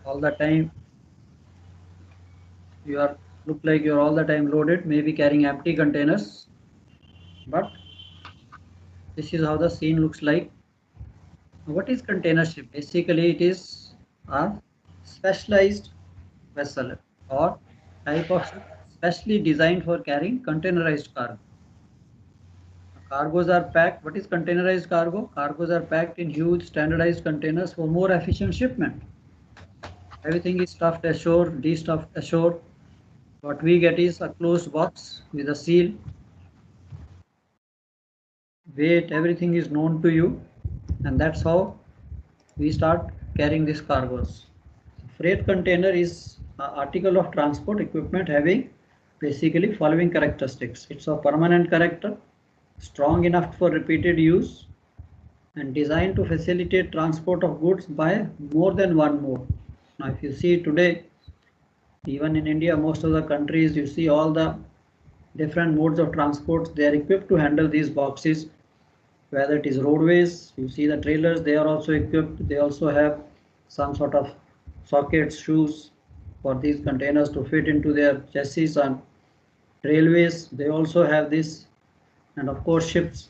all the time you are look like you're all the time loaded, maybe carrying empty containers, but this is how the scene looks like. What is container ship? Basically, it is a specialized vessel or type of ship specially designed for carrying containerized cargo. Cargoes are packed. What is containerized cargo? Cargoes are packed in huge standardized containers for more efficient shipment. Everything is stuffed ashore, de-stuffed ashore. What we get is a closed box with a seal. Weight, everything is known to you, and that's how we start carrying these cargoes. Freight container is an article of transport equipment having basically following characteristics. It's of permanent character, strong enough for repeated use, and designed to facilitate transport of goods by more than one mode. Now, if you see today, even in India, most of the countries, you see all the different modes of transport, they are equipped to handle these boxes, whether it is roadways, you see the trailers, they are also equipped, they also have some sort of sockets, shoes for these containers to fit into their chassis. On railways, they also have this, and of course ships.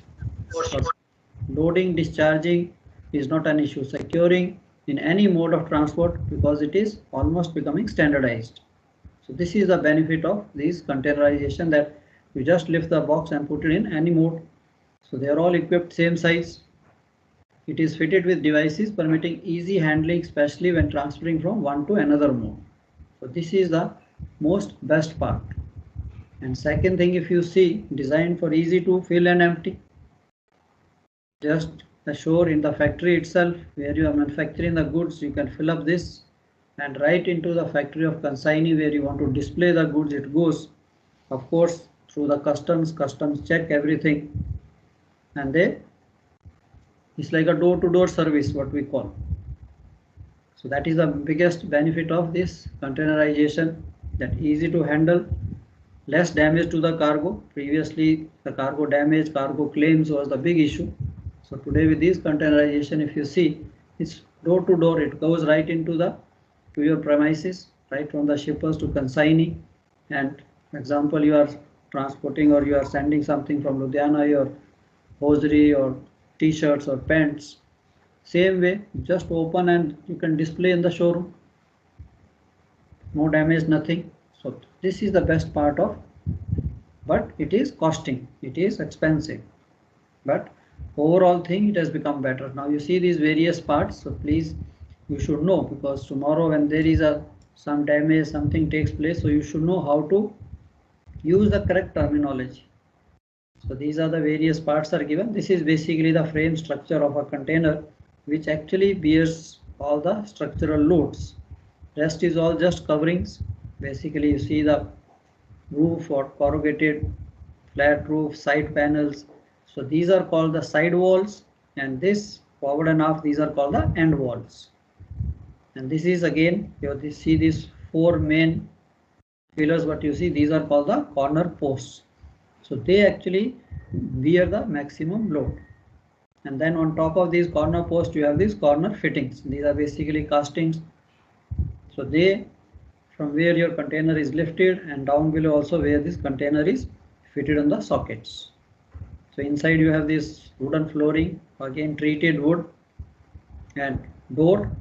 Loading, discharging is not an issue. Securing in any mode of transport, because it is almost becoming standardized. So this is the benefit of this containerization, that you just lift the box and put it in any mode. So they are all equipped same size. It is fitted with devices permitting easy handling, especially when transferring from one to another mode. So this is the most best part. And second thing, if you see, designed for easy to fill and empty. Just ashore in the factory itself, where you are manufacturing the goods, you can fill up this, and right into the factory of consignee where you want to display the goods, it goes, of course, through the customs check everything, and it's like a door-to-door service, what we call. So that is the biggest benefit of this containerization, that easy to handle, less damage to the cargo. Previously, the cargo damage, cargo claims was the big issue. So today with this containerization, if you see, it's door to door, it goes right into to your premises, right from the shippers to consignee. And for example, you are transporting or you are sending something from Ludhiana, your hosiery or t-shirts or pants, same way, just open and you can display in the showroom. No damage, nothing. So this is the best part of, but it is costing, it is expensive, but overall thing, it has become better. Now you see these various parts, so please, you should know, because tomorrow when there is some damage, something takes place, so you should know how to use the correct terminology. So these are the various parts are given. This is basically the frame structure of a container, which actually bears all the structural loads. Rest is all just coverings. Basically you see the roof or corrugated flat roof, side panels. So these are called the side walls, and this forward and aft, these are called the end walls. And this is again, you see these four main pillars, what you see, these are called the corner posts. So they actually bear the maximum load. And then on top of these corner posts, you have these corner fittings. These are basically castings. So they, from where your container is lifted, and down below also where this container is fitted on the sockets. So inside you have this wooden flooring, again treated wood, and door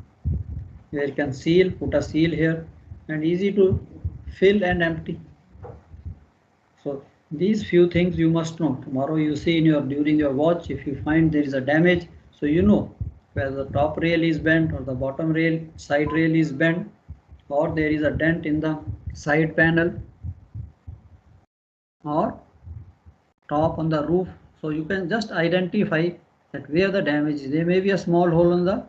where you can seal, put a seal here, and easy to fill and empty. So these few things you must know. Tomorrow you see during your watch, if you find there is a damage, so you know whether the top rail is bent or the bottom rail, side rail is bent, or there is a dent in the side panel or top on the roof. So you can just identify that where the damage is. There may be a small hole on the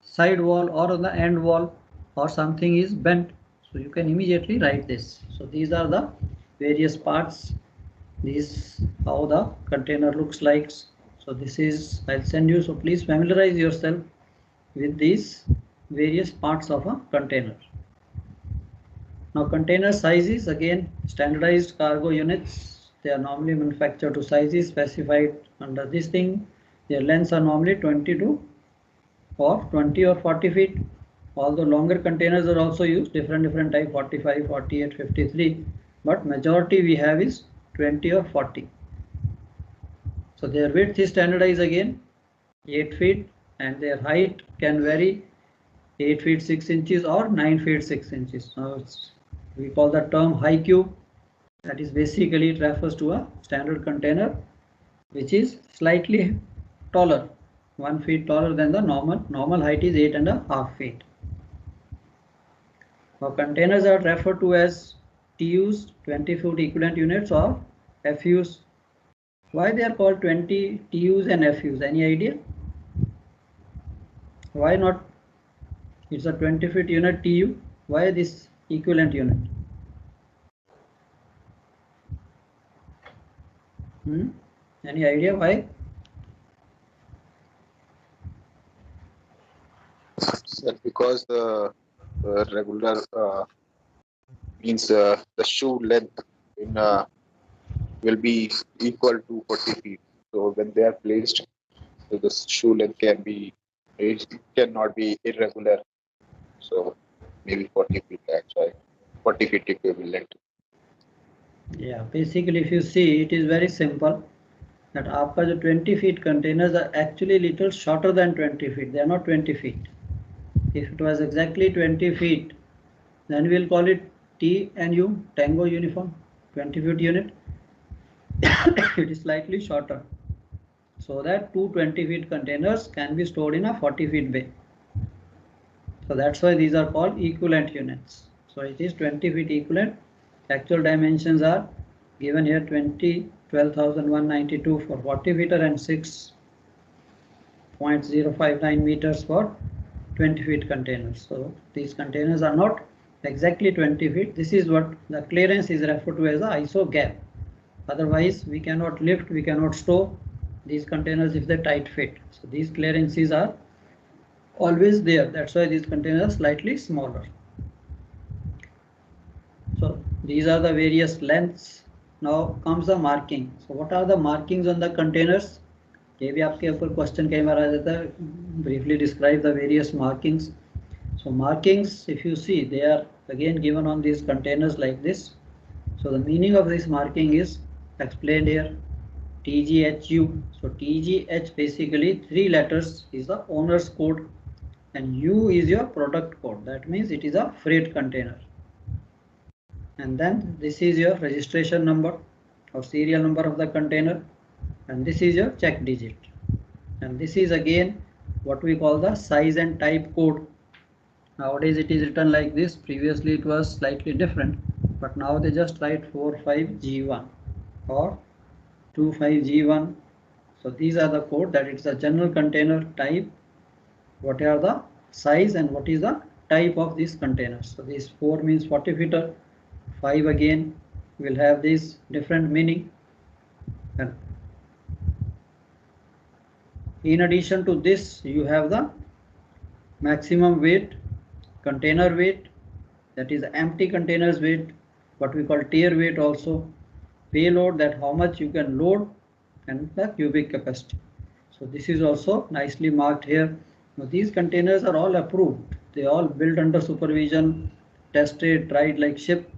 side wall or on the end wall, or something is bent. So you can immediately write this. So these are the various parts. This how the container looks like. So this is, I'll send you, so please familiarize yourself with these various parts of a container. Now container sizes, again standardized cargo units, they are normally manufactured to sizes specified under this thing. Their lengths are normally 20 or 40 feet. Although longer containers are also used, different type, 45, 48, 53, but majority we have is 20 or 40. So their width is standardized again 8 feet, and their height can vary 8 feet 6 inches or 9 feet 6 inches. Now we call the term high cube. That is basically, it refers to a standard container which is slightly taller, 1 feet taller than the normal height is 8.5 feet. Now containers are referred to as TUs, 20 foot equivalent units, or FUs. Why they are called 20 TUs and FUs? Any idea? Why not? It's a 20 feet unit TU. Why this equivalent unit? Any idea why? Sir, because the regular means the shoe length in will be equal to 40 feet. So when they are placed, so the shoe length cannot be irregular. So maybe 40 feet, that's why 40 feet equivalent. Yeah, basically if you see, it is very simple that आपका जो 20 feet containers are actually little shorter than 20 feet. They are not 20 feet. If it was exactly 20 feet, then we'll call it TNU, Tango Uniform, 20 feet unit. It is slightly shorter, so that two 20 feet containers can be stored in a 40 feet bay. So that's why these are called equivalent units. So it is 20 feet equivalent. Actual dimensions are given here, 12,192 for 40 feet and 6.059 meters for 20 feet containers. So these containers are not exactly 20 feet. This is what the clearance is referred to as the ISO gap. Otherwise we cannot lift, we cannot store these containers if they tight fit. So these clearances are always there. That's why these containers are slightly smaller. So these are the various lengths. Now comes the marking. So what are the markings on the containers? ये भी आपके ऊपर question कई बार आ जाता है. Briefly describe the various markings. So markings, if you see, they are again given on these containers like this. So the meaning of this marking is explained here. TGHU. So TGH basically 3 letters is the owner's code, and U is your product code. That means it is a freight container. And then this is your registration number or serial number of the container, and this is your check digit, and this is again what we call the size and type code. Nowadays it is written like this. Previously it was slightly different, but now they just write 45G1 or 25G1. So these are the code, that it's a general container type, what are the size and what is the type of these containers. So this 4 means 40 feet, 5 again will have this different meaning. And in addition to this, you have the maximum weight, container weight, that is empty containers weight, what we call tier weight also, payload, that how much you can load, and the cubic capacity. So this is also nicely marked here. Now these containers are all approved. They all built under supervision, tested, tried like ships,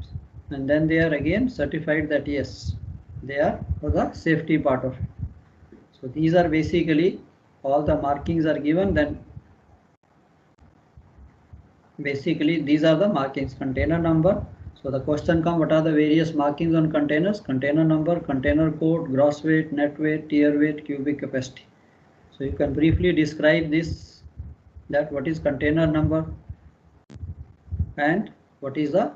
and then they are again certified that yes, they are for the safety part of it. So these are basically all the markings are given. Then basically these are the markings. Container number. So the question comes, what are the various markings on containers? Container number, container code, gross weight, net weight, tier weight, cubic capacity. So you can briefly describe this, that what is container number and what is the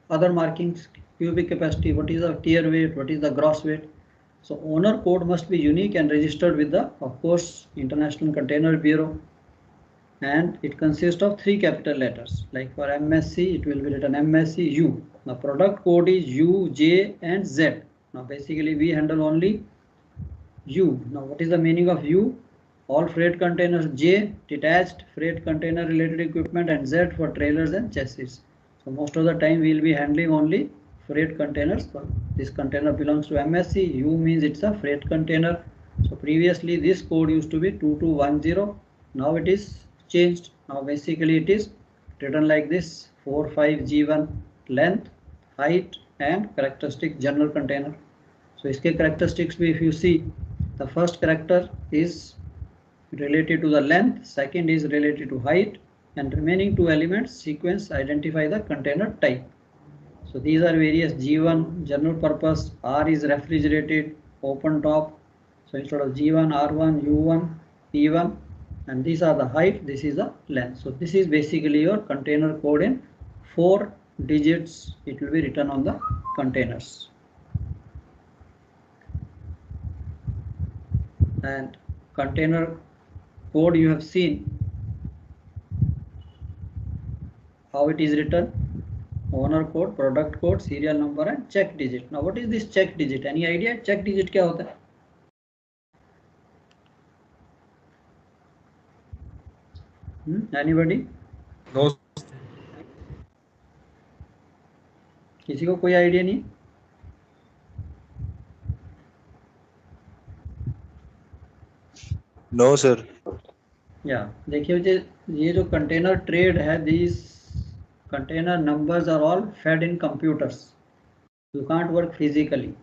other markings, cubic capacity, what is the tier weight, what is the gross weight. So owner code must be unique and registered with the, of course, International Container Bureau, and it consists of 3 capital letters. Like for MSC, it will be written MSC U. Now product code is U, J and Z. Now basically we handle only U. Now what is the meaning of U? All freight containers. J, detached freight container related equipment, and Z for trailers and chassis. So most of the time we will be handling only freight containers. So this container belongs to MSC. U means it's a freight container. So previously this code used to be 2210. Now it is changed. Now basically it is written like this: 45G1 length, height and characteristic general container. So इसके characteristics भी if you see, the first character is related to the length, second is related to height, and remaining two elements sequence identify the container type. So these are various G1 general purpose, R is refrigerated, open top. So instead of G1, R1, U1, P1, and these are the height, this is the length. So this is basically your container code in 4 digits. It will be written on the containers. And container code you have seen how it is written: owner code, product code, serial number and check digit. Now what is this check digit? Any idea check digit क्या होता है? Anybody? No. किसी को कोई idea नहीं? No, sir. या देखिए ये जो कंटेनर ट्रेड है, these container numbers are all fed in computers. You can't work physically.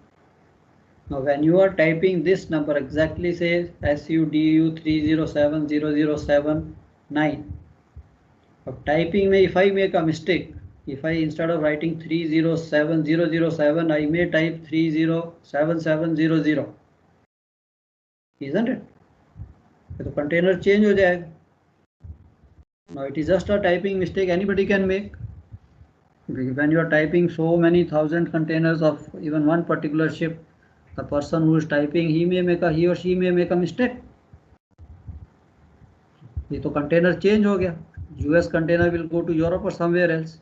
Now when you are typing this number exactly, say SUDU 3070079, अब typing में if I make a mistake, if I instead of writing 307007 I may type 307700, isn't it? तो container change हो जाएगा. Now it is just a typing mistake anybody can make. When you are typing so many thousand containers of even one particular ship, the person who is typing he or she may make a mistake. ये तो container change हो गया. US container will go to Europe or somewhere else.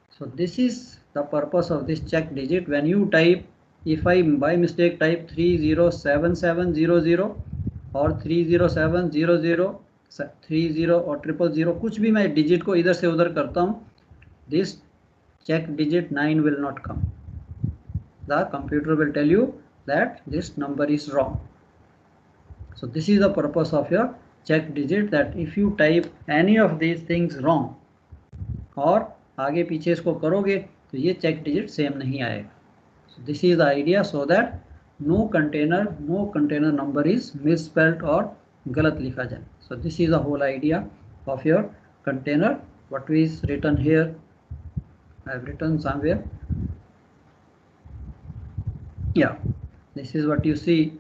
So this is the purpose of this check digit. When you type, if I by mistake type 307700 और 30700 30 और 000, कुछ भी मैं digit को इधर से उधर करता हूँ, this check digit 9 will not come. The computer will tell you that this number is wrong. So this is the purpose of your check digit, that if you type any of these things wrong और आगे पीछे इसको करोगे तो ये check digit same नहीं आएगा. So this is the idea, so that no container number is misspelled और गलत लिखा जाए. So this is the whole idea of your container. What is written here, I have written somewhere. Yeah, this is what you see,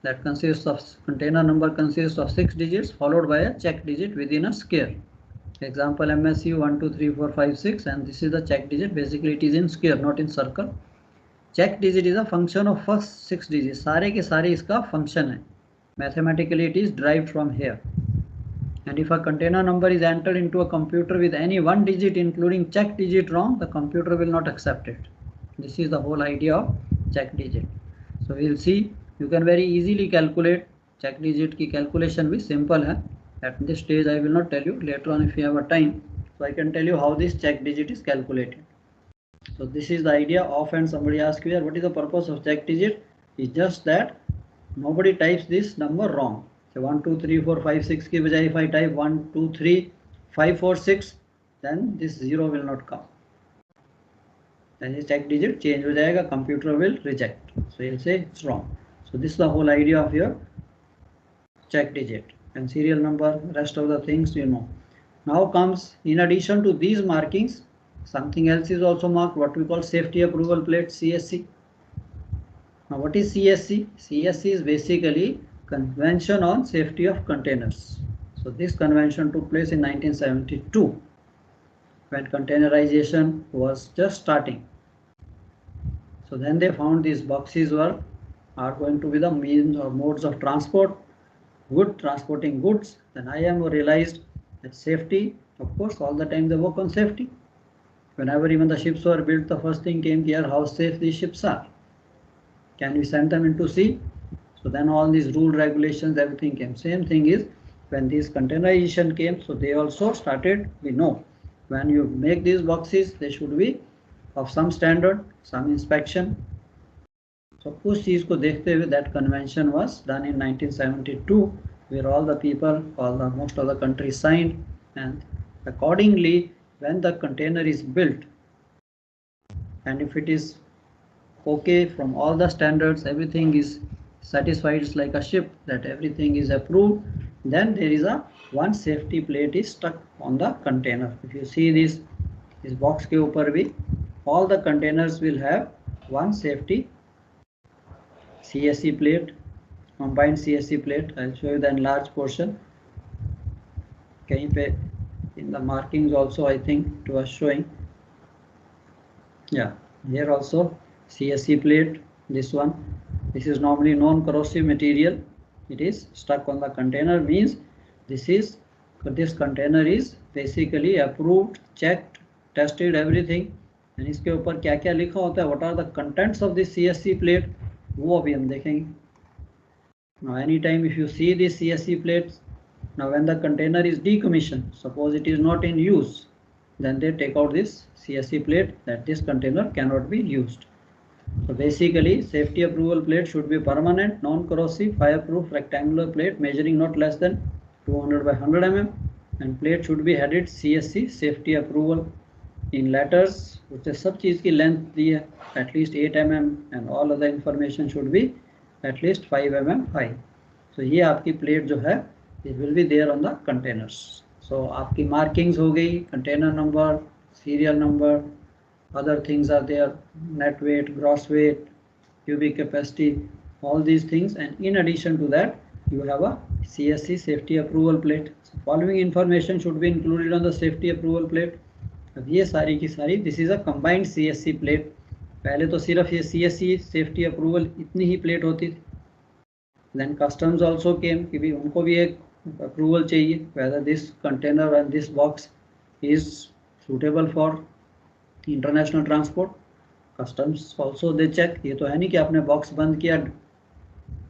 that consists of container number consists of 6 digits followed by a check digit within a square. Example MSU 1 2 3 4 5 6, and this is the check digit. Basically it is in square, not in circle. Check digit is a function of first 6 digits. सारे के सारे इसका function है. Mathematically it is derived from here. And if a container number is entered into a computer with any one digit including check digit wrong, the computer will not accept it. This is the whole idea of check digit. So we will see, you can very easily calculate. Check digit की calculation भी simple है. At this stage I will not tell you. Later on if you have a time, so I can tell you how this check digit is calculated. So this is the idea. Often somebody asks you, what is the purpose of check digit? It's just that nobody types this number wrong. So 1 2 3 4 5 6 की बजाय if I type 1 2 3 5 4 6, then this 0 will not come. Then the check digit change हो जाएगा, computer will reject. So he'll say it's wrong. So this is the whole idea of your check digit. And serial number, rest of the things you know. Now comes, in addition to these markings, something else is also marked, what we call safety approval plate, CSC. Now what is CSC? CSC is basically Convention on Safety of Containers. So this convention took place in 1972 when containerization was just starting. So then they found these boxes are going to be the means or modes of transport, transporting goods. Then IMO realized that safety, of course, all the time they work on safety. Whenever even the ships were built, the first thing came here, how safe these ships are. Can we send them into sea? So then all these rule regulations, everything came. Same thing is when this containerization came, so they also started, we know, when you make these boxes, they should be of some standard, some inspection. So उस चीज को देखते हुए that convention was done in 1972, where all the people, most of the countries signed, and accordingly when the container is built and if it is okay from all the standards, everything is satisfied, it's like a ship that everything is approved, then there is a one safety plate is stuck on the container. If you see this box के ऊपर भी all the containers will have one safety CSE plate, combined CSE plate. I'll show you the enlarged portion. कहीं पे in the markings also I think it was showing. Yeah, here also CSE plate, this one. This is normally non-corrosive material. It is stuck on the container, means this container is basically approved, checked, tested, everything. And इसके ऊपर क्या क्या लिखा होता है, what are the contents of this CSE plate, वो अभी हम देखेंगे. Now anytime if you see this CSE plates, now when the container is decommissioned, suppose it is not in use, then they take out this CSE plate that this container cannot be used. So basically safety approval plate should be permanent, non-corrosive, fireproof rectangular plate measuring not less than 200 by 100 mm, and plate should be headed CSE safety approval in letters, which is सब चीज की length दी है at least 8 mm and all other information should be at least 5 mm high. So ये आपकी plate जो है it will be there on the containers. So आपकी markings हो गई, container number, serial number, other things are there, net weight, gross weight, cubic capacity, all these things, and in addition to that you have a CSE safety approval plate. So following information should be included on the safety approval plate. अब ये सारी की सारी this is a combined CSE plate. पहले तो सिर्फ ये CSE safety approval इतनी ही plate होती थी. Then customs also came कि भी उनको भी एक approval चाहिए whether this container and this box is suitable for international transport. Customs also they check. ये तो है नहीं कि आपने बॉक्स बंद किया,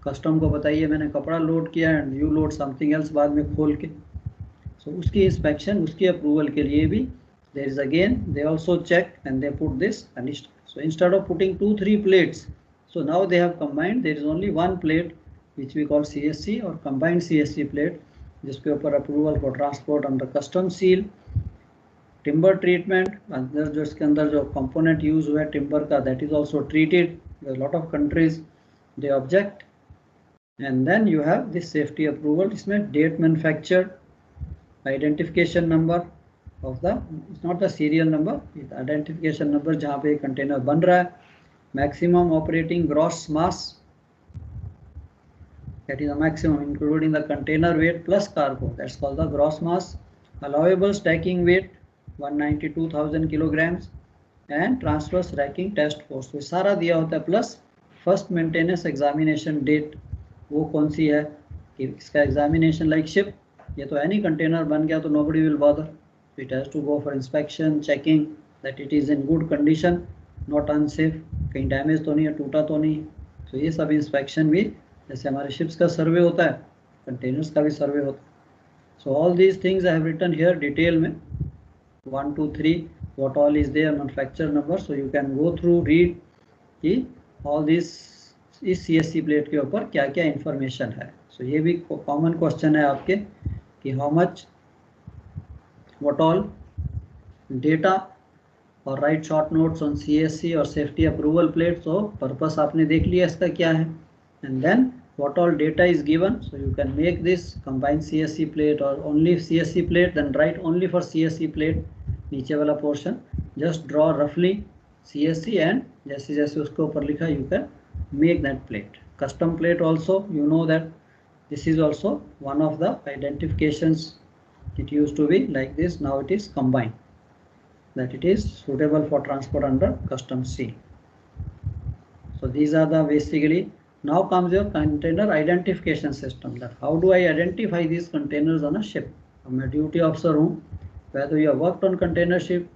कस्टम को बताइए मैंने कपड़ा लोड किया and you load something else बाद में खोल के. So उसकी इंस्पेक्शन, उसकी अप्रूवल के लिए भी there is again they also check and they put this and so instead of putting 2-3 plates, so now they have combined, there is only one plate which we call CSE or combined CSE plate, जिसके ऊपर approval for transport under custom seal, timber treatment अंदर जो इसके अंदर जो component use हुआ है timber का that is also treated. Lot of countries they object and then you have this safety approval. इसमें date manufacture, identification number of the, it's not the serial number, identification number जहाँ पे container बन रहा है, maximum operating gross mass, that is the maximum including the container weight plus cargo, that's called the gross mass, allowable stacking weight 192,000 kilograms and transverse racking test force. तो सारा दिया होता है plus first maintenance examination date वो कौन सी है कि इसका एग्जामिनेशन लाइक शिप, ये तो है नहीं कंटेनर बन गया तो nobody will bother, it has to go for inspection, checking that it is in good condition, not unsafe, कहीं डैमेज तो नहीं है, टूटा तो नहीं. तो ये सब इंस्पेक्शन भी जैसे हमारे शिप्स का सर्वे होता है, कंटेनर्स का भी सर्वे होता है. So all these things I have written here detail में 1 2 3 what all is there, manufacture number, so you can go through read कि ऑल दिस इस CSE प्लेट के ऊपर क्या क्या इंफॉर्मेशन है. सो ये भी कॉमन क्वेश्चन है आपके कि how much what all data और write short notes on CSE और safety approval plate. So purpose आपने देख लिया इसका क्या है, and then what all data is given, so you can make this combined CSE plate or only CSE plate, then write only for CSE plate नीचे वाला portion, just draw roughly CSE and जैसे जैसे उसके ऊपर लिखा you can make that plate. Custom plate also, you know that this is also one of the identifications. It used to be like this, now it is combined, that it is suitable for transport under custom seal. So these are the basically. Now comes your container identification system, that how do I identify these containers on a ship. मैं duty officer हूँ, whether you have worked on container ship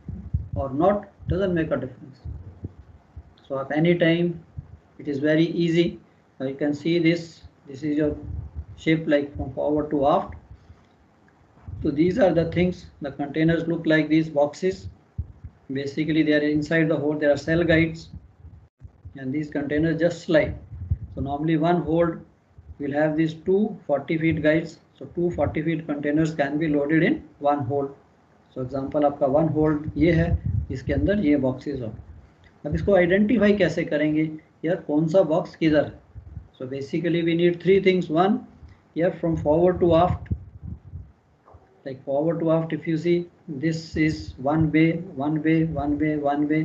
or not doesn't make a difference. So at any time it is very easy. Now you can see this is your ship like from forward to aft. So these are the things, the containers look like these boxes. Basically they are inside the hold, there are cell guides and these containers just slide. So normally one hold will have these two 40 feet guides. So 2 40 feet containers can be loaded in one hold. So example आपका one hold ये है, इसके अंदर ये boxes हो. अब इसको identify कैसे करेंगे यार, कौन सा बॉक्स किधर है. So basically we need three things. One, here from forward to aft, like forward to aft, if you see this is one bay, one bay, one bay, one bay.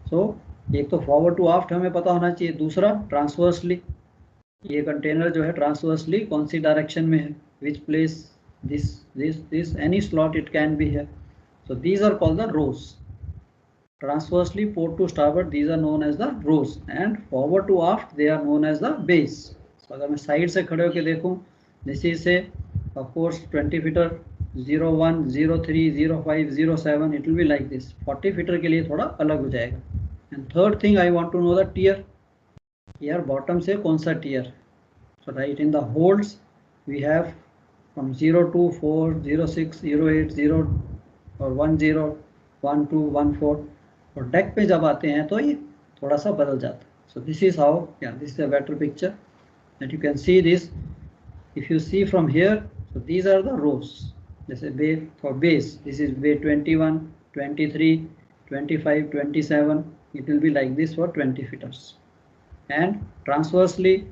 So एक तो forward to aft हमें पता होना चाहिए. दूसरा transversely, ये container जो है ट्रांसवर्सली कौन सी डायरेक्शन में है, which place this any slot it can be here. So these are called the rows. Transversely port to starboard, these are known as the rows, and forward to aft they are known as the bays. So अगर मैं side से खड़े होकर देखूं, this is say of course 20 footer 01, 03, 05, 07, it will be like this. 40 footer के लिए थोड़ा अलग हो जाएगा. And third thing I want to know the tier. Here bottom से कौन सा tier. So right in the holds we have from 0 to 4, 06, 08, 0 और 10, 12, 14. और डेक पे जब आते हैं तो ये थोड़ा सा बदल जाता है. So this is how, yeah, this is a better picture that you can see this. If you see from here, so these are the rows. This is bay for base. This is bay 21, 23, 25, 27. It will be like this for 20 footers. And transversely,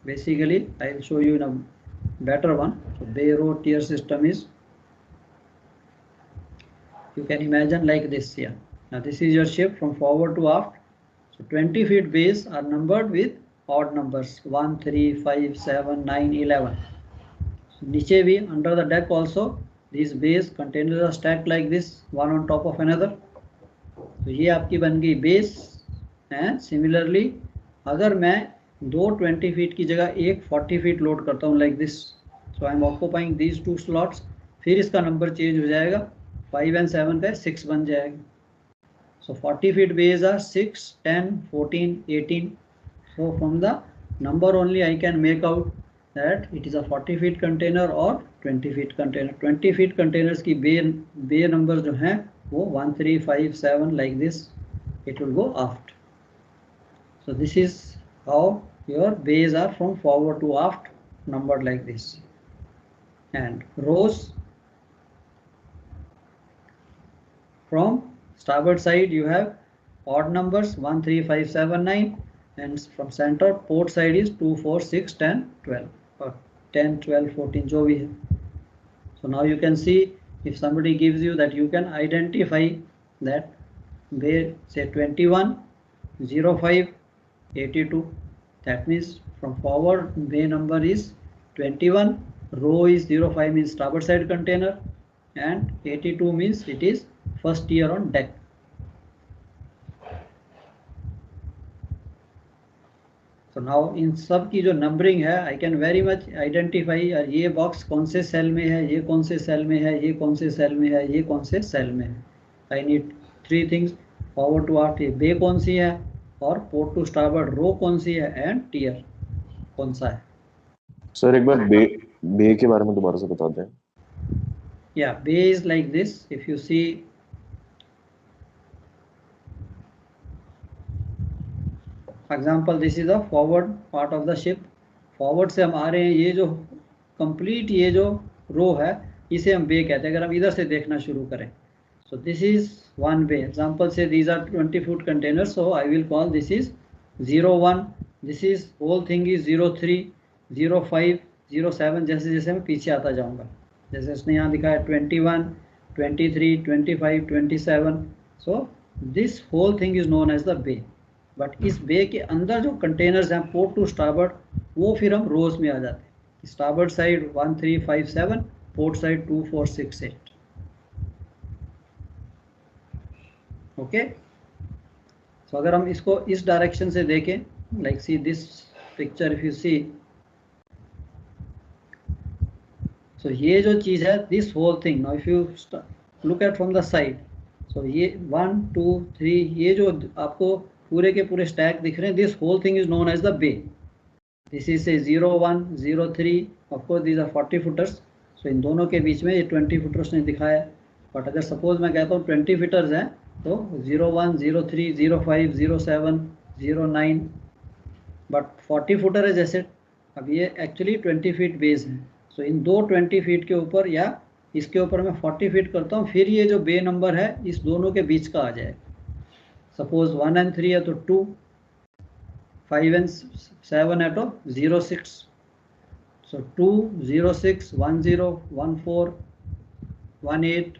basically I will show you in a better one. So bay row tier system is, you can imagine like this here. Now this is your ship from forward to aft. So 20 feet bays are numbered with odd numbers 1, 3, 5, 7, 9, 11. So नीचे भी under the deck also these bays containers are stacked like this, one on top of another. तो ये आपकी बन गई base. And similarly अगर मैं दो 20 feet की जगह एक 40 feet लोड करता हूँ like this, so I am occupying these two slots. फिर इसका नंबर चेंज हो जाएगा, 5 and 7 पे 6 बन जाएगा. So 40 feet bays are 6, 10, 14, 18. So from the number only I can make out that it is a 40 feet container or 20 feet container. 20 feet containers की bay numbers जो हैं वो 1, 3, 5, 7 like this. It will go aft. So this is how your bays are from forward to aft numbered like this. And rows from starboard side you have odd numbers 1, 3, 5, 7, 9, and from center port side is 2, 4, 6, 10, 12 or 10, 12, 14 जो भी है. So now you can see if somebody gives you that you can identify that bay say 21, 05, 82. That means from forward bay number is 21, row is 05 means starboard side container, and 82 means it is first tier on deck. So now इन सब की जो numbering है I can very much identify ये box कौन से cell में है, ये कौन से सेल में है, ये कौन से सेल में है, ये कौन से सेल में है. I need three things. Forward to aft ये बे कौन सी है, और पोर्ट टू स्टारबोर्ड रो कौन सी है, एंड टियर कौन सा है. सर एक बार बे के बारे में दोबारा से बता दें. Yeah, bay is like this. If you see, for example, this is the forward part of the ship. Forward से हम आ रहे हैं, ये जो complete ये जो रो है इसे हम बे कहते हैं अगर हम इधर से देखना शुरू करें. So this is one bay. Example say these are 20 foot containers, so I will call this is 01. This is whole thing is 03, 05, 07. जैसे जैसे मैं पीछे आता जाऊंगा, जैसे इसने यहाँ दिखाया 21, 23, 25, 27. So this whole thing is known as the bay. But इस बे के अंदर जो कंटेनर्स हैं पोर्ट टू स्टारबोर्ड वो फिर हम रोज में आ जाते हैं. Starboard side 1, 3, 5, 7, port side 2, 4, 6, 8. Okay. So अगर हम इसको इस डायरेक्शन से देखें, like see this picture if you see, so ये जो चीज है this whole thing, now if you look at from the side, so ये 1, 2, 3 ये जो आपको पूरे के पूरे स्टैक दिख रहे हैं, this whole thing is known as the bay. This is a 01, 03, of course these are 40 footers. So इन दोनों के बीच में ये 20 फुटर्स ने दिखाया. बट अगर सपोज मैं कहता हूँ 20 फुटर्स हैं तो 01, 03, 05, 07, 09. बट 40 फुटर है जैसे, अब ये एक्चुअली 20 फीट बेस है. सो इन दो 20 फीट के ऊपर या इसके ऊपर मैं 40 फीट करता हूँ, फिर ये जो बे नंबर है इस दोनों के बीच का आ जाए। सपोज 1 and 3 है तो 2, 5 and 7 है तो 0, 6। सो 2, 0, 6, 1, 0, 1, 4, 1, 8,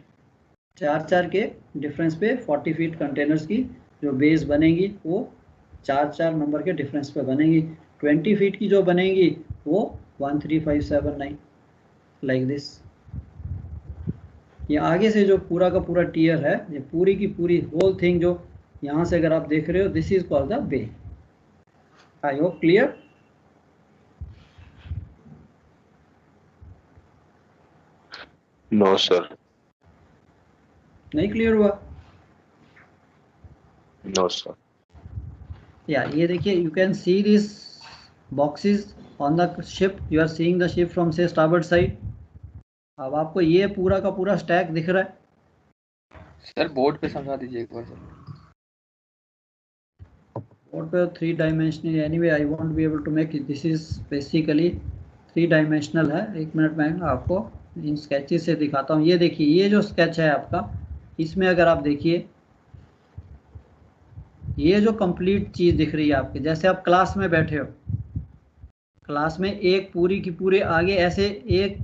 4 के डिफरेंस पे 40 फीट कंटेनर्स की जो बेस बनेगी वो 4 नंबर के डिफरेंस पे बनेगी। 20 फीट की जो बनेगी वो 1, 3, 5, 7, 9 लाइक दिस। ये आगे से जो पूरा का पूरा टियर है, ये पूरी की पूरी होल थिंग जो यहाँ से अगर आप देख रहे हो, this is called the bay. I hope clear. No sir. नहीं क्लियर हुआ? No sir. या ये देखिए, you can see this boxes on the ship, you are seeing the ship from से स्टारबोर्ड साइड। अब आपको ये पूरा का पूरा स्टैक दिख रहा है। सर बोर्ड पे समझा दीजिए एक बार सर। बोर्ड पे 3 dimensional, anyway I won't be able to make it, this is basically 3 dimensional है। एक मिनट में आपको इन स्केचेस से दिखाता हूँ। ये देखिए, ये जो स्केच है आपका, इसमें अगर आप देखिए, ये जो कंप्लीट चीज दिख रही है आपके, जैसे आप क्लास में बैठे हो, क्लास में एक पूरी की पूरे आगे ऐसे एक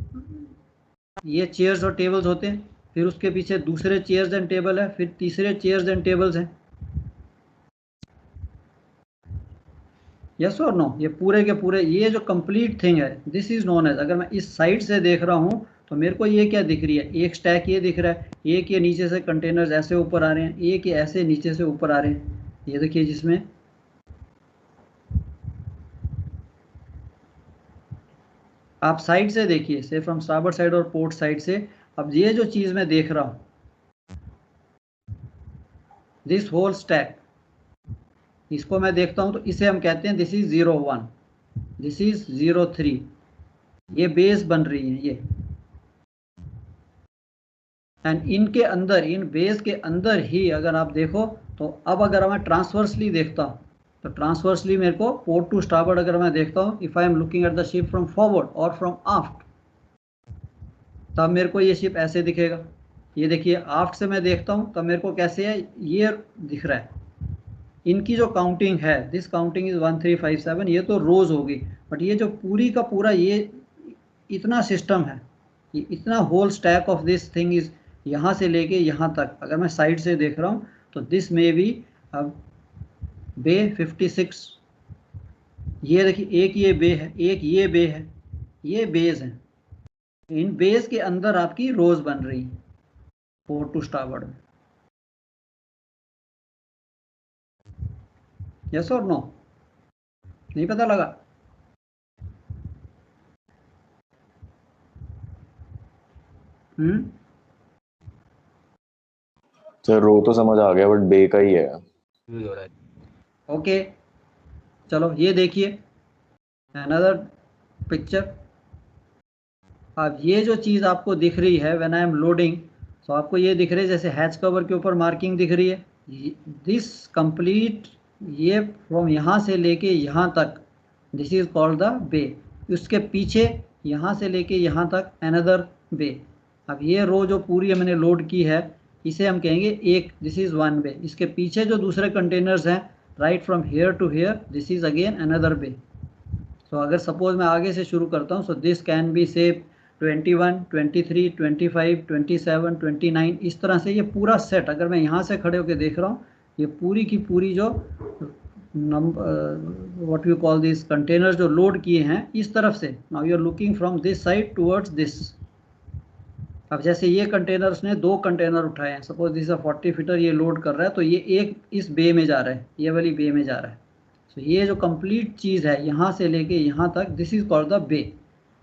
ये चेयर्स और टेबल्स होते हैं, फिर उसके पीछे दूसरे चेयर्स एंड टेबल है, फिर तीसरे चेयर्स एंड टेबल्स हैं। यस और नो? ये पूरे के पूरे ये जो कंप्लीट थिंग है, दिस इज नोन एज, अगर मैं इस साइड से देख रहा हूँ तो मेरे को ये क्या दिख रही है, एक स्टैक ये दिख रहा है, एक ये नीचे से कंटेनर्स ऐसे ऊपर आ रहे हैं, एक ये ऐसे नीचे से ऊपर आ रहे हैं। ये देखिए, जिसमें आप साइड से देखिए, से फ्रॉम स्टारबोर्ड साइड और पोर्ट साइड से, अब ये जो चीज मैं देख रहा हूं, दिस होल स्टैक, इसको मैं देखता हूं तो इसे हम कहते हैं दिस इज 0, 1, दिस इज 0, 3। ये बेस बन रही है ये, एंड इनके अंदर, इन बेस के अंदर ही अगर आप देखो तो अब अगर मैं ट्रांसवर्सली देखता हूं तो ट्रांसवर्सली मेरे को पोर्ट टू स्टारबोर्ड अगर मैं देखता हूं, if I am looking at the ship from forward और फ्रॉम आफ्ट, तब मेरे को ये शिप ऐसे दिखेगा। ये देखिए, आफ्ट से मैं देखता हूं तब मेरे को कैसे है, ये दिख रहा है। इनकी जो काउंटिंग है, दिस काउंटिंग इज 1, 3, 5, 7, ये तो रोज होगी, बट ये जो पूरी का पूरा ये इतना सिस्टम है, ये इतना whole stack of this thing is यहाँ से लेके यहाँ तक, अगर मैं साइड से देख रहा हूँ तो दिस में भी अब बे 56। ये देखिए, एक ये बे है, एक ये बे है, ये बेस है। इन बेस के अंदर आपकी रोज बन रही है पोर्ट टू स्टारबोर्ड में। यस और नो? नहीं पता लगा? सर रो तो समझ आ गया, बट बे का ही है। ओके, चलो ये देखिए अनदर पिक्चर। अब ये जो चीज आपको दिख रही है व्हेन आई एम लोडिंग, तो आपको ये दिख रही है जैसे हैच कवर के ऊपर मार्किंग दिख रही है, दिस कंप्लीट, ये फ्रॉम यहाँ से लेके यहाँ तक, दिस इज कॉल्ड द बे। उसके पीछे यहाँ से लेके यहाँ तक अनदर बे। अब ये रो जो पूरी मैंने लोड की है, इसे हम कहेंगे एक, दिस इज 1 बे। इसके पीछे जो दूसरे कंटेनर्स हैं, right from here to here, this is again another bay. तो अगर सपोज मैं आगे से शुरू करता हूँ, सो दिस कैन बी से 21, 23, 25, 27, 29, इस तरह से ये पूरा सेट, अगर मैं यहाँ से खड़े होकर देख रहा हूँ, ये पूरी की पूरी जो what you call this container जो लोड किए हैं इस तरफ से, now you are looking from this side towards this. अब जैसे ये कंटेनर, उसने 2 कंटेनर उठाए हैं, सपोज दिस 40 फीटर ये लोड कर रहा है, तो ये एक इस बे में जा रहा है, ये वाली बे में जा रहा है। तो ये जो कंप्लीट चीज़ है यहाँ से लेके यहाँ तक, दिस इज कॉल्ड द बे।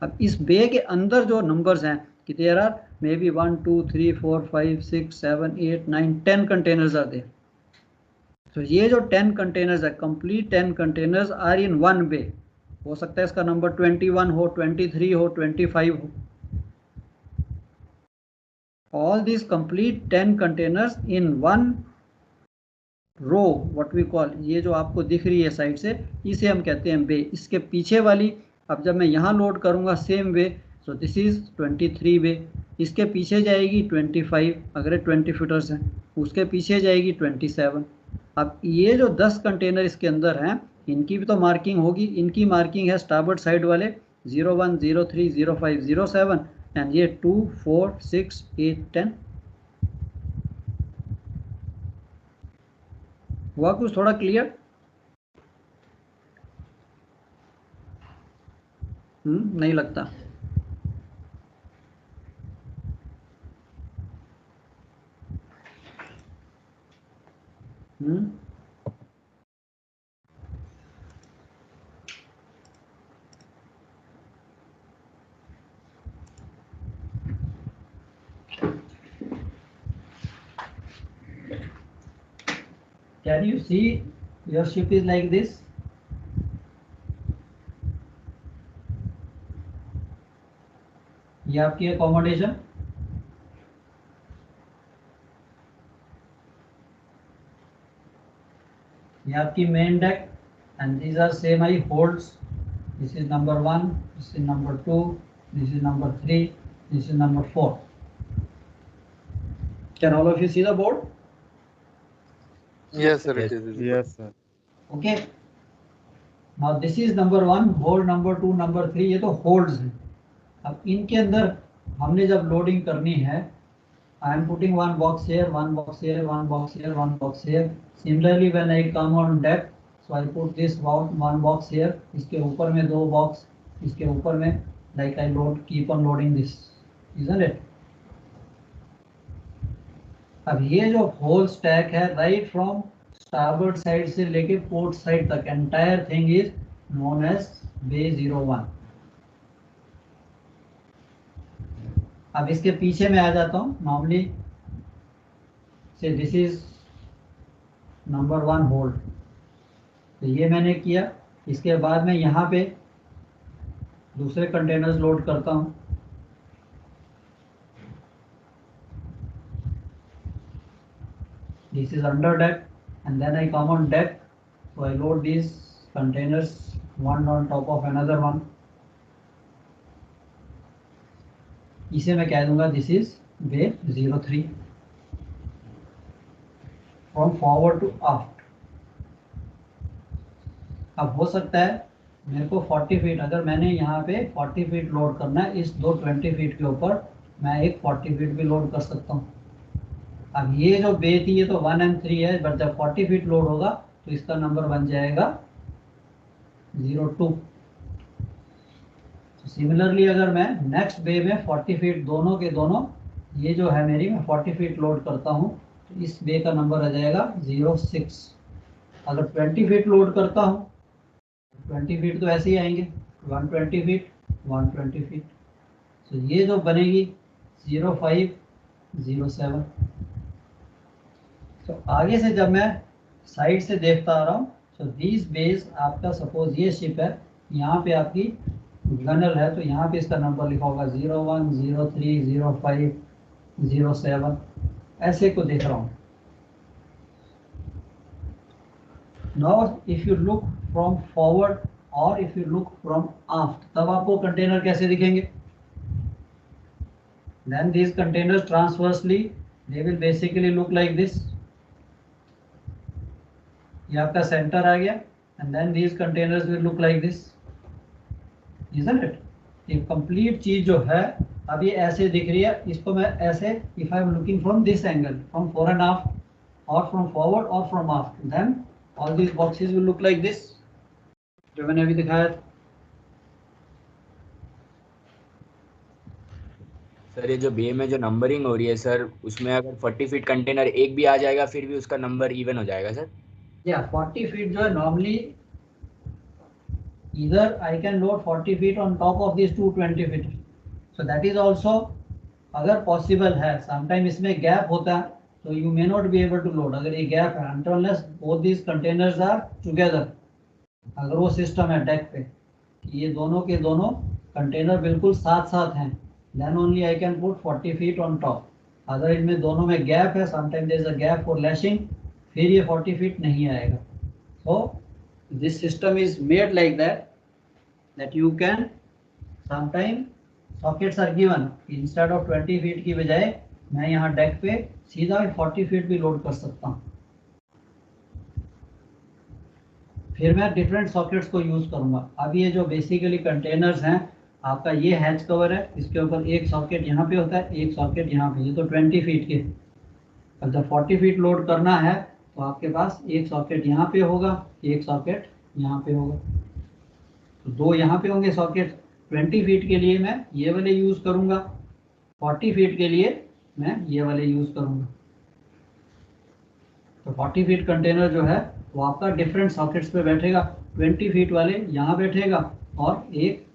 अब इस बे के अंदर जो नंबर्स हैं कि there are may be 1, 2, 3, 4, 5, 6, 7, 8, 9, 10 containers are there. तो ये जो 10 कंटेनर्स है, कंप्लीट 10 कंटेनर्स आर इन 1 बे। हो सकता है इसका नंबर 21 हो, 23 हो, 25 हो। All these complete 10 containers in 1 row, what we call, ये जो आपको दिख रही है साइड से, इसे हम कहते हैं बे। इसके पीछे वाली, अब जब मैं यहाँ लोड करूँगा same way, so this is 23 बे। इसके पीछे जाएगी 25, अगर 20 फीटर्स है, उसके पीछे जाएगी 27। अब ये जो 10 कंटेनर इसके अंदर हैं, इनकी भी तो मार्किंग होगी। इनकी मार्किंग है स्टारबोर्ड साइड वाले 01, 03, 05, 07 एंड ये 2, 4, 6, 8, 10। हुआ कुछ थोड़ा क्लियर? नहीं लगता। Can you see your ship is like this? ये आपकी accommodation, ये आपकी main deck, and these are semi holds. This is number 1, this is number 2, this is number 3, this is number 4. Can all of you see the board? Yes, sir. It is. Yes, sir. Okay. Now this is number 1, hold number 2, number 3, ये तो holds हैं। अब इनके अंदर हमने जब loading करनी है, I am putting one box here, one box here, one box here, one box here. Similarly, when I come on deck, so I put this one box here. इसके ऊपर में 2 box, इसके ऊपर में, like I load, keep on loading this, isn't it? अब ये जो whole stack है, right from starboard side से लेके port side तक, entire thing is known as bay 01. अब इसके पीछे मैं आ जाता हूँ। नॉर्मली से दिस इज नंबर 1 होल्ड, तो ये मैंने किया। इसके बाद मैं यहाँ पे दूसरे कंटेनर्स लोड करता हूँ। This is under deck and then I come on deck, so I load these containers one on top of another one. इसे मैं कह दूंगा this is bay 03 from forward to aft. अब हो सकता है मेरे को 40 फीट, अगर मैंने यहाँ पे 40 फीट लोड करना है, इस 20 फीट के ऊपर मैं एक 40 फीट भी लोड कर सकता हूँ। अब ये जो बे थी ये तो 1 and 3 है, बट जब 40 फीट लोड होगा तो इसका नंबर बन जाएगा 02। सिमिलरली अगर मैं नेक्स्ट बे में 40 फीट दोनों के दोनों, ये जो है मेरी, मैं 40 फीट लोड करता हूँ तो इस बे का नंबर आ जाएगा 06। अगर 20 फीट लोड करता हूँ, 20 फीट तो ऐसे ही आएंगे, 120 फीट, 120 फीट, तो ये जो बनेगी 05, 07। तो आगे से जब मैं साइड से देखता आ रहा हूँ, तो दीज बेस आपका, सपोज ये शिप है, यहाँ पे आपकी गनल है, तो यहाँ पे इसका नंबर लिखा होगा 01, 03, 05, 07, ऐसे को देख रहा हूँ। Now if you look from forward और if you look from aft, तब आपको कंटेनर कैसे दिखेंगे? Then these containers transversely they will basically look like this. ये आपका सेंटर आ गया, and then these containers will look like this. Isn't it? ये complete चीज जो है अब ये ऐसे दिख रही है, इसको मैं ऐसे, if I am looking from this angle, from four and half और फ्रॉम फॉरवर्ड और from aft, then all these boxes will look like this, जो मैंने अभी दिखाया था। सर ये जो बे में जो नंबरिंग हो रही है सर, उसमें अगर 40 फीट कंटेनर एक भी आ जाएगा फिर भी उसका नंबर इवन हो जाएगा सर? या 40 फीट जो है normally either I can load 40 feet on top of these 220 feet, so that is also अगर पॉसिबल है। समटाइम इसमें गैप होता है तो you may not be able to load, अगर ये गैप है, unless both these containers are together, अगर वो सिस्टम है डेक पे ये दोनों के दोनों कंटेनर बिल्कुल साथ साथ हैं, then only I can put 40 feet on top। अगर इनमें दोनों में गैप है, sometime there is a gap for lashing, फिर ये 40 feet नहीं आएगा। so this system is made like that you can sometime sockets are given, instead of 20 feet की बजाय मैं यहाँ डेक पे सीधा 40 फीट भी लोड कर सकता हूँ। फिर मैं डिफरेंट सॉकेट्स को यूज करूंगा। अब ये जो बेसिकली कंटेनर्स हैं, आपका ये हैच कवर है, इसके ऊपर एक सॉकेट यहाँ पे होता है, एक सॉकेट यहाँ पे, ये तो 20 फीट के। अब जब 40 फीट लोड करना है तो आपके पास एक सॉकेट यहाँ पे होगा, एक सॉकेट यहाँ पे होगा, तो दो यहाँ पे होंगे सॉकेट। 20 फीट के लिए मैं ये वाले यूज करूंगा, 40 फीट के लिए मैं ये वाले यूज करूंगा। तो 40 फीट कंटेनर जो है वो आपका डिफरेंट सॉकेट्स पे बैठेगा। 20 फीट वाले यहाँ बैठेगा और एक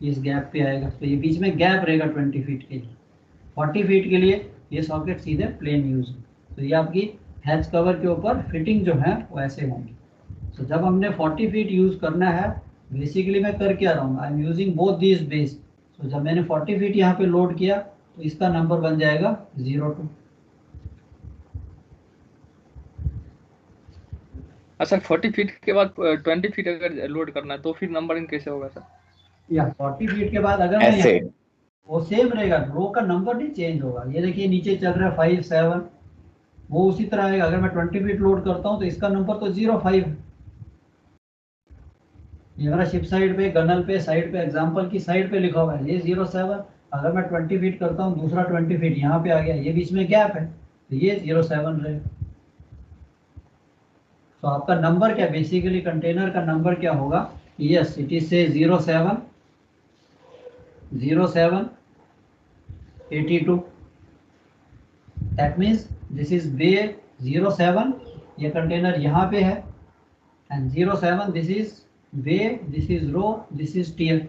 इस गैप पे आएगा, तो ये बीच में गैप रहेगा 20 फीट के लिए। 40 फीट के लिए ये सॉकेट सीधे प्लेन यूज है। तो ये आपकी हैच कवर के ऊपर फिटिंग जो है वो ऐसे होंगी। तो जब हमने 40 फीट यूज करना है, बेसिकली मैं कर क्या रहा हूँ, I am using both this base. तो जब मैंने 40 फीट यहाँ पे लोड किया तो इसका नंबर बन जाएगा 02। सर 40 फीट के बाद 20 फीट अगर लोड करना है तो फिर नंबरिंग कैसे होगा सर? या 40 फीट के बाद अगर मैं ऐसे यहाँ, वो सेम रहेगा, रो का नंबर नहीं चेंज होगा। ये देखिए नीचे चल रहा है 5 7, वो उसी तरह आएगा। अगर मैं 20 फीट लोड करता हूँ तो इसका नंबर तो 05 है। ये मेरा शिप साइड पे, गनल पे, साइड पे, एग्जाम्पल की साइड पे लिखा हुआ है, ये 07। अगर मैं 20 फीट करता हूँ, दूसरा 20 फीट यहाँ पे आ गया, ये बीच में गैप है, तो ये 07 रहेगा। तो आपका नंबर क्या, बेसिकली कंटेनर का नंबर क्या होगा, yes it is say 07 82। That means this is bay 07, ये कंटेनर यहाँ पे है, and 07 this is bay, this is row, this is tier.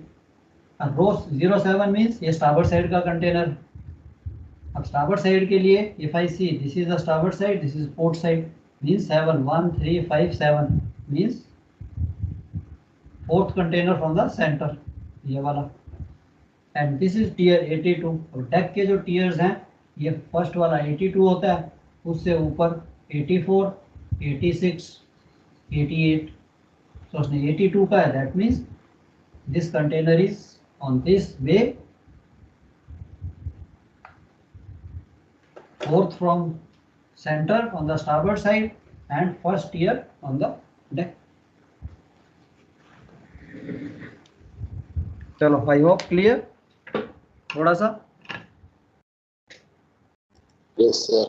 Row 07 means ये स्टारबोर्ड साइड का कंटेनर। अब स्टारबोर्ड साइड के लिए if I see this is the starboard side, this is port side, means 7 1 3 5 7 means fourth container from the center, ये वाला। and this is tier 82। और deck के जो टीयर्स हैं, ये फर्स्ट वाला 82 होता है, उससे ऊपर 84 86 88। तो उसने 82 का है, that means this container is on this way, fourth from center on the starboard side and first tier on the deck। चलो आई होप क्लियर थोड़ा सा। Yes, sir.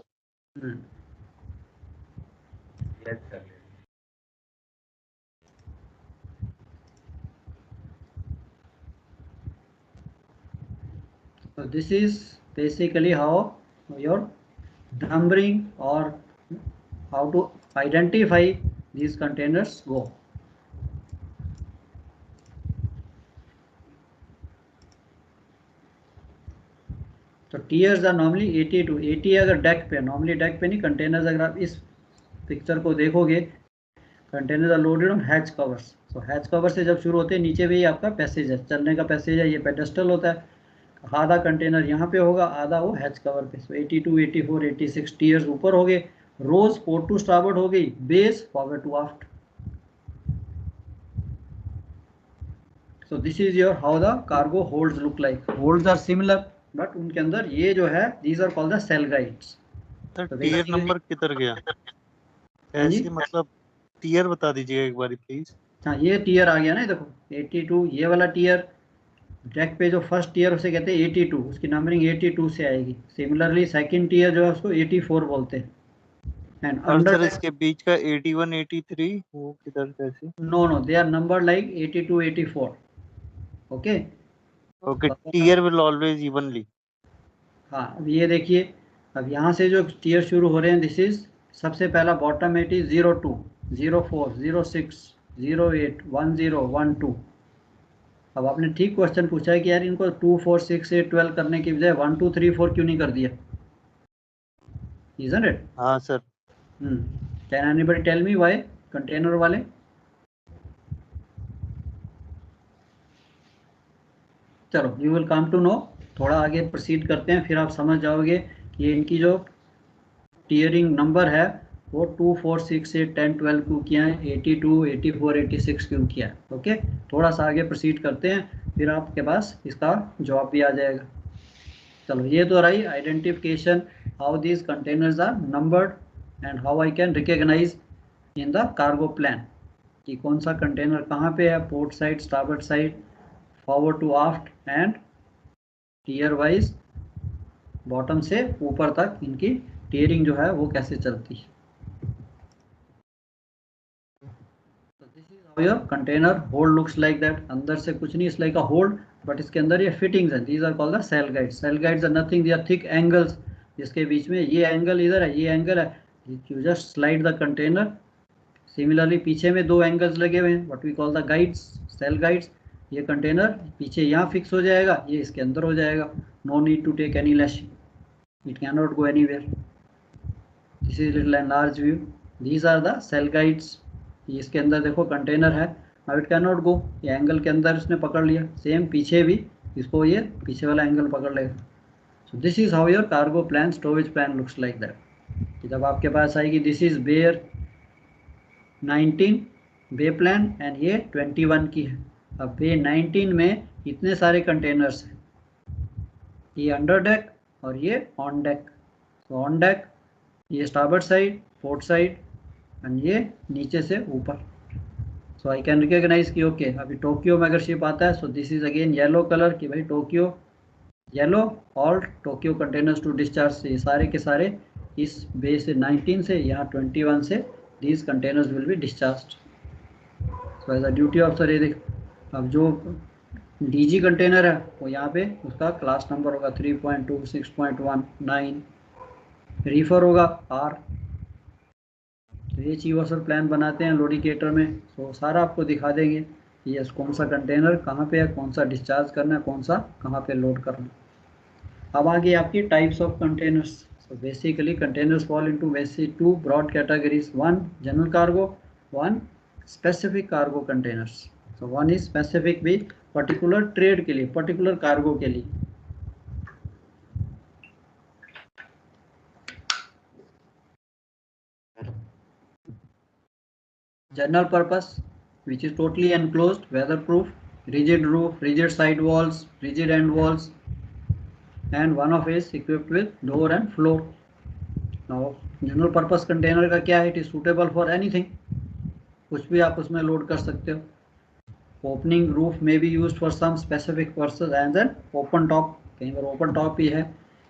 So this is basically how your numbering or how to identify these containers go। तो tears are normally 80 to 80 अगर deck पे, normally deck पे नहीं, containers अगर आप इस पिक्चर को देखोगे, containers are loaded on hatch covers. तो हैच कवर से जब शुरू होते हैं, नीचे भी आपका पैसेज है, चलने का पैसेज है, ये पेडेस्टल होता है। आधा कंटेनर यहाँ पे होगा, आधा वो हैच कवर पे। सो 82 84 86 टीयर्स ऊपर हो गए, रोज पोर्ट टू स्टारबोर्ड हो गई, base forward to aft. So this is your how the cargo holds look like. Holds are similar, but उनके अंदर ये जो है, these are called the cell guides. Tier number किधर गया? ऐसे मतलब टीयर बता दीजिएगा एक बार प्लीज। हाँ, ये टीयर आ गया ना, देखो 82, ये वाला टीयर डेक पे जो फर्स्ट टीयर उसे कहते हैं 82, उसकी नंबरिंग 82 से आएगी। सिमिलरली सेकंड टीयर जो है उसको 84 बोलते हैं। एंड अंडर इसके बीच का 81 83 वो किधर कैसे? No they are number like 82 84। Okay okay, tier will always evenly. हाँ, अब ये देखिए, अब यहाँ से जो टीयर शुरू हो रहे हैं, दिस इज सबसे पहला बॉटम 80 02 04 06 08 10 12। अब आपने ठीक क्वेश्चन पूछा है कि यार इनको 2 4 6 8 12 करने की बजाय 1 2 3 4 क्यों नहीं कर दिया, isn't it? हाँ sir. Can anybody tell me why? Container वाले चलो, you will come to know. थोड़ा आगे प्रोसीड करते हैं, फिर आप समझ जाओगे कि इनकी जो टीयरिंग नंबर है वो 2 4 6 8 10 12 क्यों किया है, 82 84 86 क्यों किया है। ओके, थोड़ा सा आगे प्रोसीड करते हैं, फिर आपके पास इसका जवाब भी आ जाएगा। चलो ये तो रही identification how these containers are numbered and how I can recognise in the cargo plan कि कौन सा कंटेनर कहाँ पे है, port side, starboard side, forward to aft and tier wise bottom से ऊपर तक इनकी टीयरिंग जो है वो कैसे चलती है। Your container hold looks like that, अंदर से कुछ नहीं, it's like a hold but इसके अंदर ये फिटिंग्स हैं, these are called the cell guides. Cell guides are nothing, they are thick angles जिसके बीच में ये एंगल इधर है, ये एंगल है, you just slide the container. Similarly पीछे में दो एंगल्स लगे हुए हैं, what we call the guides, cell guides. ये कंटेनर पीछे यहाँ फिक्स हो जाएगा, ये इसके अंदर हो जाएगा, no need to take any lashing, it can not go anywhere. This is little and large view, these are the cell guides. इसके अंदर देखो कंटेनर है, now it can not go, ये एंगल के अंदर इसने पकड़ लिया, सेम पीछे भी इसको ये पीछे वाला एंगल पकड़ लेगा। So this is how your cargo plan, storage plan looks like that. जब आपके पास आएगी this is bay 19 bay plan and ये 21 की है। अब बे 19 में इतने सारे कंटेनर्स हैं, ये अंडर डेक और ये ऑन डेक। तो ऑन डेक ये starboard side, port side and ये नीचे से ऊपर। सो आई कैन रिकॉग्नाइज कि ओके अभी टोक्यो में अगर शिप आता है, so this is again yellow colour कि भाई Tokyo yellow, all Tokyo containers to discharge. ये सारे के सारे इस बे से 19 से यहाँ 21 से these containers will be discharged. So as a duty officer ये देख, अब जो डीजी कंटेनर है वो यहाँ पे उसका क्लास नंबर होगा 3.2, 6.1, 9, रीफर होगा R। तो ये चीफ ऑफिसर प्लान बनाते हैं लोडिकेटर में, तो सारा आपको दिखा देंगे ये कौन सा कंटेनर कहाँ पे है, कौन सा डिस्चार्ज करना है, कौन सा कहाँ पे लोड करना है। अब आगे आपकी types of containers. So basically containers fall into basically two broad categories, one general cargo, one specific cargo containers. So one is specific भी particular trade के लिए, particular cargo के लिए। General purpose which is totally enclosed, weatherproof, rigid roof, rigid side walls, rigid end walls, and one of is equipped with door and floor. Now general purpose container का क्या है, it is suitable for anything, कुछ भी आप उसमें load कर सकते हो। ओपनिंग रूफ में be used for some specific purpose and then open top, कहीं पर ओपन टॉप ही है,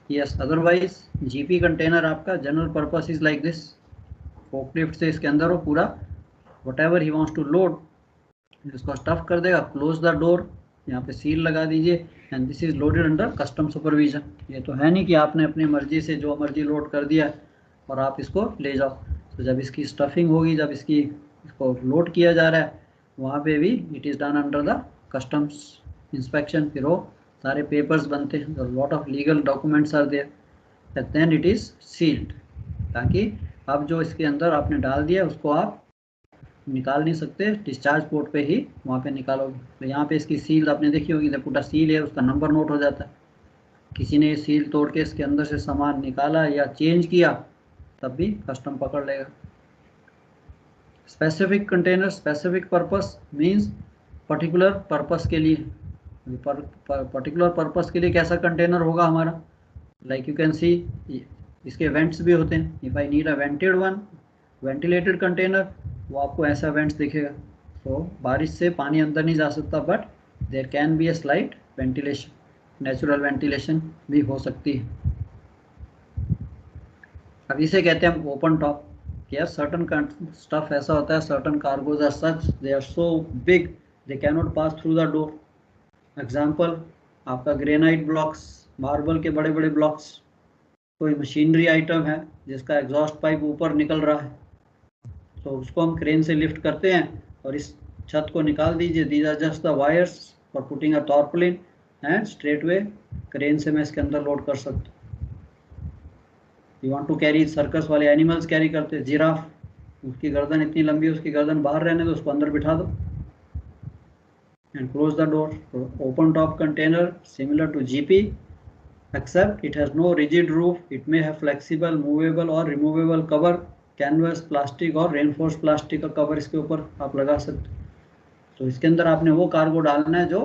यस। अदरवाइज जीपी कंटेनर आपका general purpose is like this, forklift से इसके अंदर हो पूरा, whatever he wants to load इसको स्टफ कर देगा, क्लोज द डोर, यहाँ पे सील लगा दीजिए and this is loaded under custom supervision. ये तो है नहीं कि आपने अपनी मर्जी से जो मर्जी लोड कर दिया और आप इसको ले जाओ। तो जब इसकी स्टफिंग होगी, जब इसको लोड किया जा रहा है, वहाँ पे भी it is done under the customs inspection, फिर वो सारे पेपर्स बनते हैं, lot of legal documents are there, then it is sealed, ताकि अब जो इसके अंदर आपने डाल दिया उसको आप निकाल नहीं सकते, डिस्चार्ज पोर्ट पे ही वहाँ पे निकालोगे। तो यहाँ पे इसकी सील आपने देखी होगी, जब पूरा सील है उसका नंबर नोट हो जाता है। किसी ने सील तोड़ के इसके अंदर से सामान निकाला या चेंज किया तब भी कस्टम पकड़ लेगा। Specific container, specific purpose means particular purpose के लिए, पर्टिकुलर पर्पस के लिए कैसा कंटेनर होगा हमारा, लाइक यू कैन सी इसके वेंट्स भी होते हैं। If I need a vented one, ventilated container, वो आपको ऐसा वेंट्स दिखेगा। तो बारिश से पानी अंदर नहीं जा सकता, but there can be a slight ventilation, natural ventilation भी हो सकती है। अब इसे कहते हैं हम ओपन टॉप। यार सर्टन स्टफ ऐसा होता है, certain cargos are such, they are so big they can not pass through the door. Example आपका ग्रेनाइट ब्लॉक्स, मार्बल के बड़े बड़े ब्लॉक्स, कोई मशीनरी आइटम है जिसका एग्जॉस्ट पाइप ऊपर निकल रहा है, तो उसको हम क्रेन से लिफ्ट करते हैं और इस छत को निकाल दीजिए, these are just the wires for putting a tarpaulin and straight way crane से मैं इसके अंदर लोड कर सकता हूँ। You want to carry, circus वाले एनिमल्स कैरी करते हैं, जिराफ, उसकी गर्दन इतनी लंबी है, उसकी गर्दन बाहर रहने दो, उसको अंदर बिठा दो and close the door. Open top container similar to GP except it has no rigid roof, it may have flexible, movable or removable cover, canvas, plastic और रेनफोर्स प्लास्टिक का कवर इसके ऊपर आप लगा सकते हो। तो इसके अंदर आपने वो कार्गो डालना है जो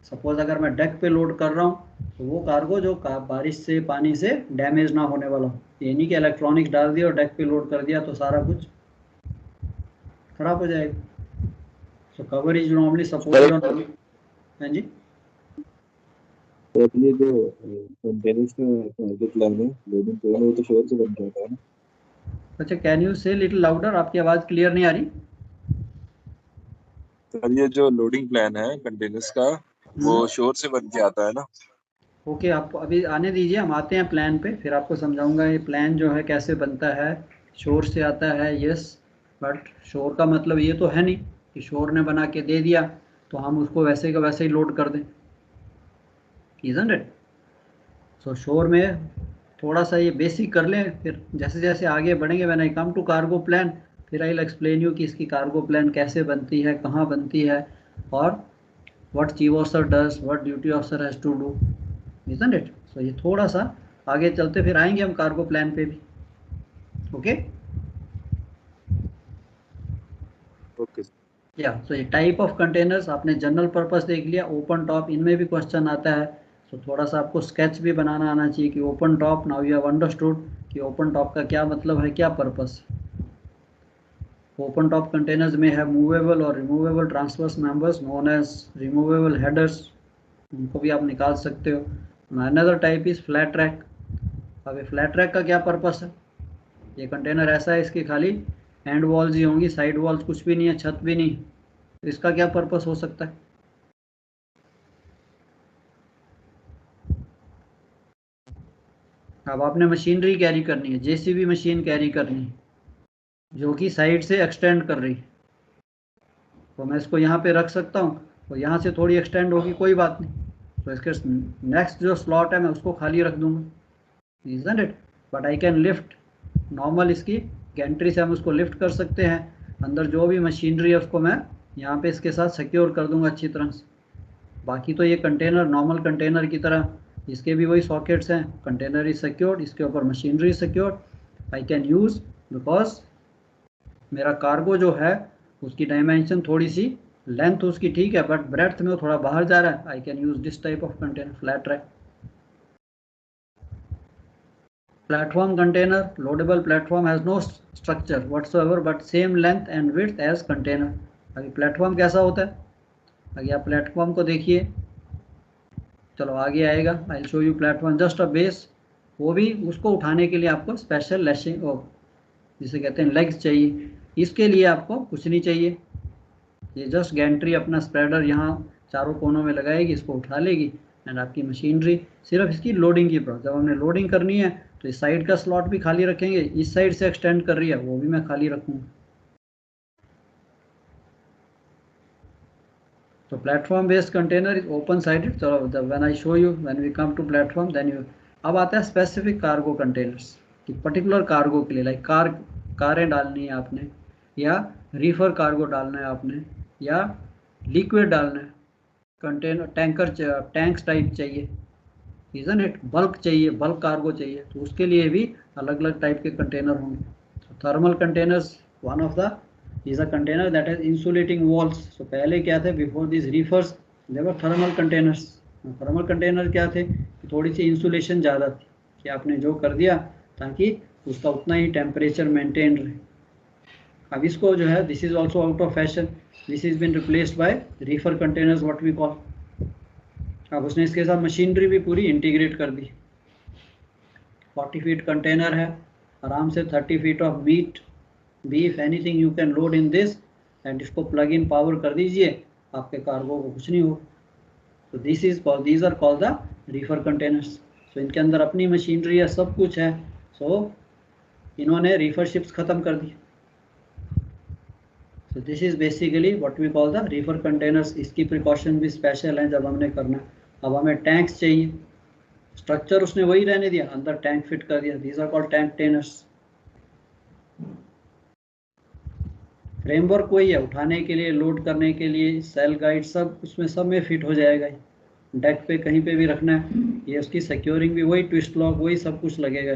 सपोज अगर मैं डेक पे लोड कर रहा हूँ तो वो कार्गो जो बारिश से पानी से डैमेज ना होने वाला हो, ये नहीं कि इलेक्ट्रॉनिक्स डाल दिया और डेक पे लोड कर दिया तो सारा कुछ खराब हो जाएगा। सो cover is normally supported on, हाँ जी तो अपने जो कंटेनर्स का जो प्लान है लोडिंग प्लान वो तो शोर से बन जाता है ना। अच्छा, कैन यू से लिटिल लाउडर, आपकी आवाज़ क्लियर नहीं आ रही। सर ये जो लोडिंग प्लान है कंटेनर्स का वो शोर से बन के आता है ना। ओके, आप अभी आने दीजिए, हम आते हैं प्लान पे, फिर आपको समझाऊंगा ये प्लान जो है कैसे बनता है। शोर से आता है, यस, बट शोर का मतलब ये तो है नहीं कि शोर ने बना के दे दिया तो हम उसको वैसे का वैसे ही लोड कर दें, इजंट इट। सो शोर में थोड़ा सा ये बेसिक कर लें, फिर जैसे जैसे आगे बढ़ेंगे when I come to cargo plan फिर आई विल एक्सप्लेन यू कि इसकी कार्गो प्लान कैसे बनती है, कहाँ बनती है, और what chief officer does, what duty officer has to do, isn't it? So ये थोड़ा सा आगे चलते फिर आएंगे हम कार्गो प्लान पे भी। ओके ओके या सो ये टाइप ऑफ कंटेनर्स आपने जनरल पर्पस देख लिया, ओपन टॉप, इनमें भी क्वेश्चन आता है। सो थोड़ा सा आपको स्केच भी बनाना आना चाहिए कि open top, now you have understood कि ओपन टॉप का क्या मतलब है, क्या पर्पस। ओपन टॉप कंटेनर्स में है मूवेबल और removable transverse members known as removable headers, उनको भी आप निकाल सकते हो। Another type is flat rack. अब ये फ्लैट रैक का क्या पर्पस है, ये कंटेनर ऐसा है इसकी खाली एंड वॉल्स ही होंगी, साइड वॉल्स कुछ भी नहीं है, छत भी नहीं, तो इसका क्या पर्पस हो सकता है। अब आपने मशीनरी कैरी करनी है, जेसीबी मशीन कैरी करनी है जो कि साइड से एक्सटेंड कर रही है, तो मैं इसको यहाँ पे रख सकता हूँ, तो यहाँ से थोड़ी एक्सटेंड होगी, कोई बात नहीं, तो इसके नेक्स्ट जो स्लॉट है मैं उसको खाली रख दूंगा, isn't it? But I can lift, normal इसकी गैंट्री से हम उसको लिफ्ट कर सकते हैं, अंदर जो भी मशीनरी है उसको मैं यहाँ पे इसके साथ सिक्योर कर दूंगा अच्छी तरह से। बाकी तो ये कंटेनर नॉर्मल कंटेनर की तरह, इसके भी वही सॉकेट्स हैं, कंटेनर इज सिक्योर्ड, इसके ऊपर machinery secured, I can use, because मेरा कार्गो जो है उसकी डायमेंशन थोड़ी सी, लेंथ उसकी ठीक है बट ब्रेड्थ में वो थोड़ा बाहर जा रहा है, I can use this type of container, flat rack. Platform container, loadable platform has no structure whatsoever but same length and width as container। अभी प्लेटफॉर्म कैसा होता है, अभी आप प्लेटफॉर्म को देखिए, चलो आगे आएगा, आई show you platform just a base, वो भी उसको उठाने के लिए आपको स्पेशल लैशिंग जिसे कहते हैं लेग्स चाहिए, इसके लिए आपको कुछ नहीं चाहिए, ये जस्ट गैंट्री अपना स्प्रेडर यहाँ चारों कोनों में लगाएगी, इसको उठा लेगी, एंड आपकी मशीनरी सिर्फ इसकी लोडिंग की प्रोसेस, जब हमने लोडिंग करनी है तो इस साइड का स्लॉट भी खाली रखेंगे, इस साइड से एक्सटेंड कर रही है वो भी मैं खाली रखूँगा। तो platform based container is open sided. चलो when I show you when we come to platform then you, अब आता है स्पेसिफिक कार्गो कंटेनर्स कि पर्टिकुलर कार्गो के लिए, लाइक कारें डालनी है आपने, या रीफर कार्गो डालना है आपने, या लिक्विड डालना है, कंटेनर टैंक्स टाइप चाहिए, इजन इट, बल्क चाहिए, बल्क कार्गो चाहिए, तो उसके लिए भी अलग अलग टाइप के कंटेनर होंगे। Thermal containers one of the is a container that has insulating walls। so पहले क्या थे, before these reefers there were thermal containers। Thermal container क्या थे कि थोड़ी सी इंसुलेशन ज़्यादा थी कि आपने जो कर दिया ताकि उसका उतना ही टेम्परेचर मेंटेन रहे। अब इसको जो है this is also out of fashion, this is been replaced by reefer containers what we call. अब उसने इसके साथ मशीनरी भी पूरी इंटीग्रेट कर दी, 40 फीट कंटेनर है, आराम से 30 feet of meat beef anything you can load in this, and इसको प्लग इन पावर कर दीजिए, आपके कार्गो को कुछ नहीं हो। तो this is called, these are called the reefer containers. So इनके अंदर अपनी मशीनरी है, सब कुछ है, सो इन्होंने रीफर शिप्स ख़त्म कर दी। So this is basically what we call the reefer containers. इसकी प्रिकॉशन भी स्पेशल हैं जब हमने करना। अब हमें टैंक्स चाहिए, स्ट्रक्चर उसने वही रहने दिया, अंदर टैंक फिट कर दिया, these are called tank containers. Framework वही है, उठाने के लिए, लोड करने के लिए, सेल गाइड सब उसमें, सब में फिट हो जाएगा। डेक पे कहीं पे भी रखना है, ये उसकी सिक्योरिंग भी वही, ट्विस्ट लॉक वही सब कुछ लगेगा,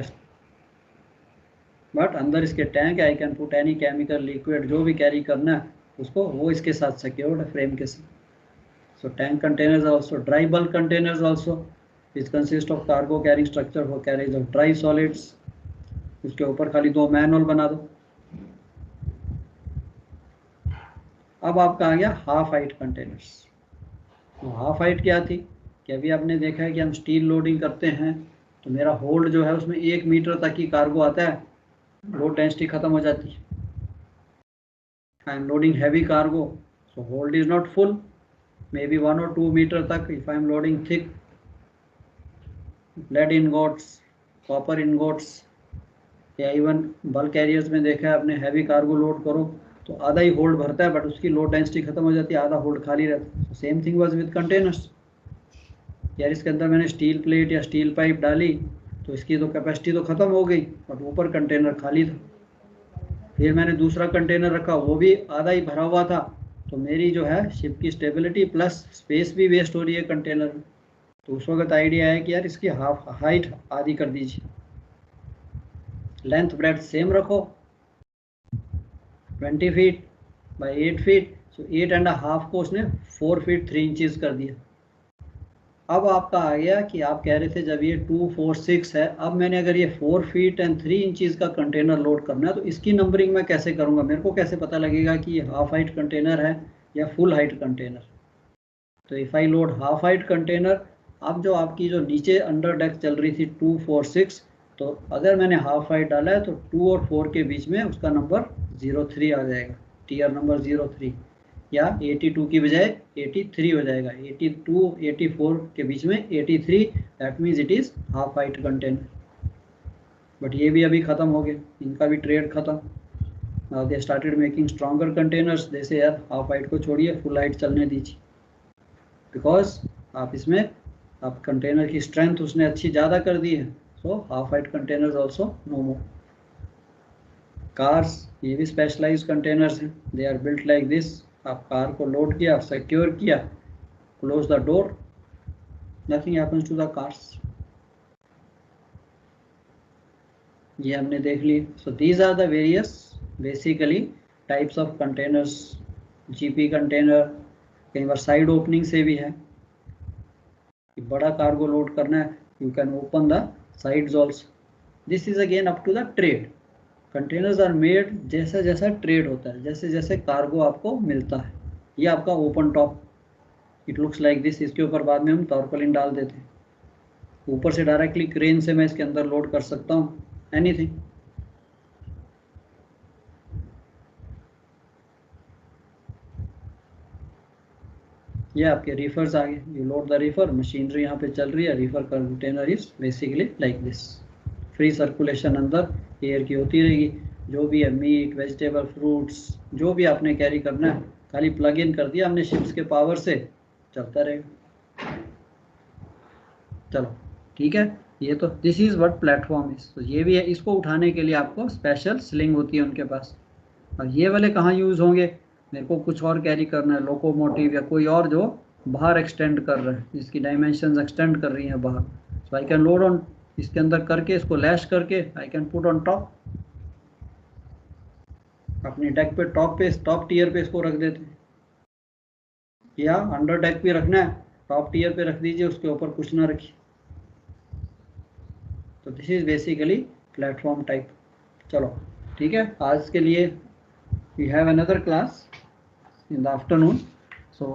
बट अंदर इसके tank, I can put any chemical liquid जो भी कैरी करना है उसको, वो इसके साथ सिक्योर्ड है फ्रेम के साथ। So tank containers are also dry bulk containers also, which consist of cargo carrying structure for carriage of dry solids. उसके ऊपर खाली 2 मैनुअल बना दो. अब आपका आ गया हाफ हाइट कंटेनर्स. तो हाफ हाइट क्या थी कि अभी आपने देखा है कि हम स्टील लोडिंग करते हैं तो मेरा होल्ड जो है उसमें 1 मीटर तक ही कार्गो आता है, लोड डेंसिटी खत्म हो जाती है. I am loading heavy cargo, so hold is not full, may be 1 or 2 metre तक. If I am loading thick lead ingots, copper ingots, या इवन बल्क कैरियर्स में देखा है आपने, हैवी कार्गो लोड करो तो आधा ही होल्ड भरता है, बट उसकी लोड डेंसिटी खत्म हो जाती है, आधा होल्ड खाली रहता है. Same thing was with containers. यार इसके अंदर मैंने स्टील प्लेट या स्टील पाइप डाली तो इसकी तो कैपेसिटी तो खत्म हो गई, बट ऊपर कंटेनर खाली था. फिर मैंने दूसरा कंटेनर रखा, वो भी आधा ही भरा हुआ था, तो मेरी जो है शिप की स्टेबिलिटी प्लस स्पेस भी वेस्ट हो रही है कंटेनर में. तो उस वक्त आइडिया है कि यार इसकी हाफ हाइट आधी कर दीजिए, लेंथ ब्रेथ सेम रखो, 20 फीट बाई 8 फीट, सो 8.5 को उसने 4 फीट 3 इंचेस कर दिया. अब आपका आ गया कि आप कह रहे थे जब ये 2, 4, 6 है, अब मैंने अगर ये 4 फीट एंड 3 इंचेस का कंटेनर लोड करना है तो इसकी नंबरिंग मैं कैसे करूंगा, मेरे को कैसे पता लगेगा कि ये हाफ हाइट कंटेनर है या फुल हाइट कंटेनर. तो if I load half height container, अब जो आपकी जो नीचे अंडर डेक चल रही थी 2, 4, 6, तो अगर मैंने हाफ हाइट डाला है तो 2 और 4 के बीच में उसका नंबर 03 आ जाएगा, टीयर नंबर 03, या 82 की बजाय 83 हो जाएगा. 82, 84 के बीच में 83, that means it is half height container. But ये भी अभी ख़त्म हो गए, इनका भी ट्रेड ख़त्म. Now they started making stronger containers. जैसे यार हाफ हाइट को छोड़िए, फुल हाइट चलने दीजिए, बिकॉज आप इसमें आप कंटेनर की स्ट्रेंथ उसने अच्छी ज़्यादा कर दी है. So half height containers also no more. Cars, ये भी स्पेशलाइज कंटेनर्स हैं, they are built like this. आप कार को लोड किया, सिक्योर किया, close the door, nothing happens to the cars. ये हमने देख ली. So these are the various basically types of containers. GP container कई बार साइड ओपनिंग से भी है, बड़ा कार्गो लोड करना है, you can open the sides also. This is again up to the trade. Containers are made जैसा जैसा ट्रेड होता है, जैसे जैसे कार्गो आपको मिलता है. ये आपका open top, it looks like this. इसके ऊपर बाद में हम टॉर्पोलिन डाल देते हैं. ऊपर से डायरेक्टली क्रेन से मैं इसके अंदर लोड कर सकता हूँ एनीथिंग. ये आपके रिफर्स आ गए. You load the refer, machinery यहाँ पे चल रही है. Refer container is basically like this. Free circulation अंदर एयर की होती रहेगी. जो भी है मीट, वेजिटेबल, फ्रूट्स, जो भी आपने कैरी करना है, खाली प्लग इन कर दिया हमने शिप्स के पावर से, चलता रहेगा. चलो ठीक है. ये तो this is what platform is. तो ये भी है, इसको उठाने के लिए आपको स्पेशल स्लिंग होती है उनके पास. और ये वाले कहाँ यूज़ होंगे, मेरे को कुछ और कैरी करना है, लोकोमोटिव या कोई और जो बाहर एक्सटेंड कर रहा है, जिसकी डायमेंशंस एक्सटेंड कर रही हैं बाहर. सो आई कैन लोड ऑन, इसके अंदर करके इसको लैश करके I can put on top. अपने डेक पे टॉप टीयर पे इसको रख देते हैं, या अंडर डेक पे रखना है, टॉप टीयर पे रख दीजिए, उसके ऊपर कुछ ना रखिए. तो this is basically platform type. चलो ठीक है, आज के लिए we have another class in the afternoon, so